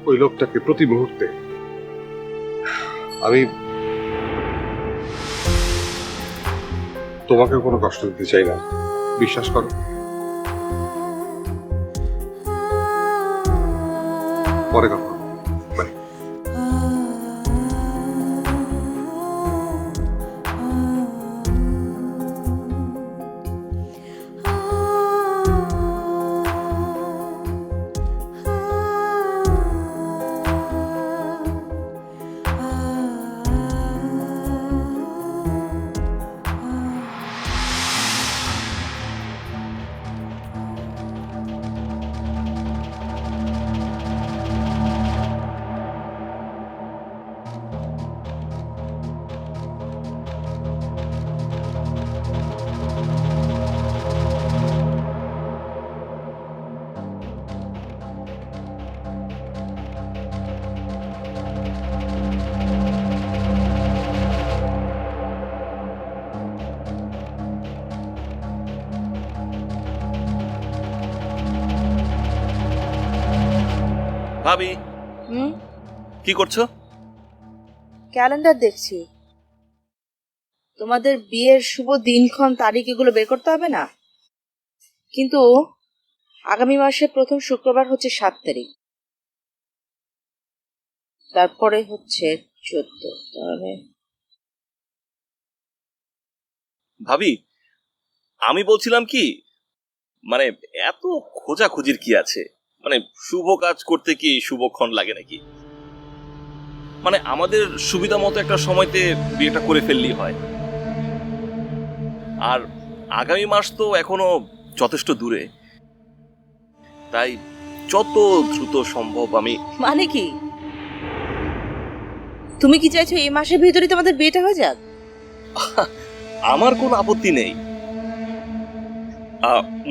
ওই লোকটাকে প্রতি মুহূর্তে। আমি তোমাকে কোনো কষ্ট দিতে চাই না, বিশ্বাস করো। পরে কথা হবে। বাই। ভাবি, কি করছো? ক্যালেন্ডার দেখছি। তোমাদের বিয়ের শুভ দিনক্ষণ তারিখ এগুলো বের করতে হবে না? কিন্তু আগামী মাসের প্রথম শুক্রবার হচ্ছে 7 তারিখ, তারপরে হচ্ছে 14। তাহলে ভাবি, আমি বলছিলাম কি, মানে এত খোঁজাখুঁজির কি আছে? মানে শুভ কাজ করতে কি শুভক্ষণ লাগে নাকি? মানে আমাদের সুবিধা মতো একটা সময়তে বিয়েটা করে ফেললেই হয়। আর আগামী মাস তো এখনো যথেষ্ট দূরে, তাই যত দ্রুত সম্ভব আমি। মানে কি, তুমি কি চাইছো এই মাসের ভিতরে তোমাদের বিয়েটা হয়ে যাক? আমার কোনো আপত্তি নেই।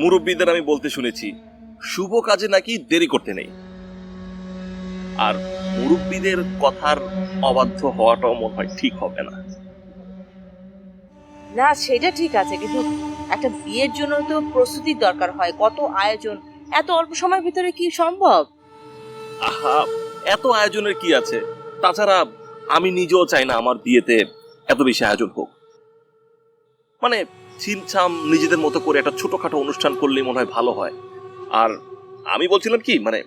মুরব্বীদের আমি বলতে শুনেছি শুভ কাজে নাকি দেরি করতে নেই। আর মুরব্বীদের কথার অবাধ্য হওয়াটাও মনে হয় ঠিক হবে না। না, সেটা ঠিক আছে, কিন্তু একটা বিয়ের জন্য তো প্রস্তুতির দরকার হয়, কত আয়োজন। এত অল্প সময়ের ভিতরে কি সম্ভব? আহা, এত আয়োজনের কি আছে? তাছাড়া আমি নিজেও চাই না আমার বিয়েতে এত বেশি আয়োজন হোক। মানে ছিমছাম নিজেদের মতো করে একটা ছোটখাটো অনুষ্ঠান করলেই মনে হয় ভালো হয়। আর আমি বলছিলাম কি, মানে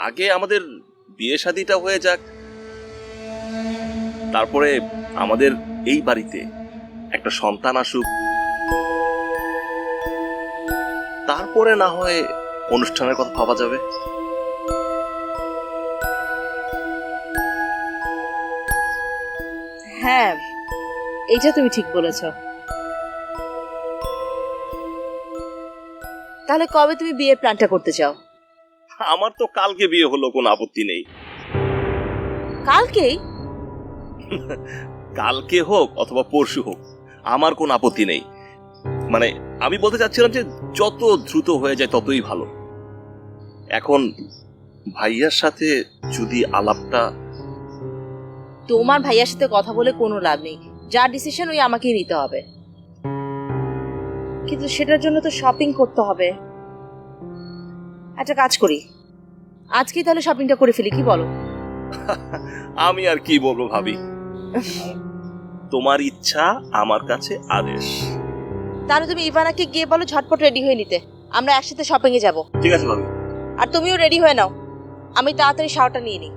আগে আমাদের বিয়ে শাদিটা হয়ে যাক, তারপরে আমাদের এই বাড়িতে একটা সন্তান আসুক, তারপরে না হয় অনুষ্ঠানের কথা ভাবা যাবে। হ্যাঁ, এটা তুমি ঠিক বলেছ। তাহলে কবে তুমি বিয়ের প্ল্যানটা করতে চাও? আমার তো কালকে বিয়ে হলো, কোনো আপত্তি নেই। কালকেই? কালকে হোক অথবা পরশু হোক, আমার কোনো আপত্তি নেই। মানে আমি বলতে চাচ্ছিলাম যে যত দ্রুত হয়ে যায় ততই ভালো। এখন ভাইয়ার সাথে যদি আলাপটা। তোমার ভাইয়ার সাথে কথা বলে কোনো লাভ নেই, যা ডিসিশন ওই আমাকেই নিতে হবে। কিন্তু সেটার জন্য তো শপিং করতে হবে। একটা কাজ করি, আজকেই তাহলে শপিংটা করে ফেলি, কি বলো? আমি আর কি বলবো ভাবি, তোমার ইচ্ছা আমার কাছে আদেশ। তাহলে তুমি ইভানাকে গিয়ে বলো ঝটপট রেডি হয়ে নিতে, আমরা একসাথে শপিং এ যাব। ঠিক আছে ভাবি। আর তুমিও রেডি হয়ে নাও, আমি তাড়াতাড়ি শাওয়ারটা নিয়ে নিই।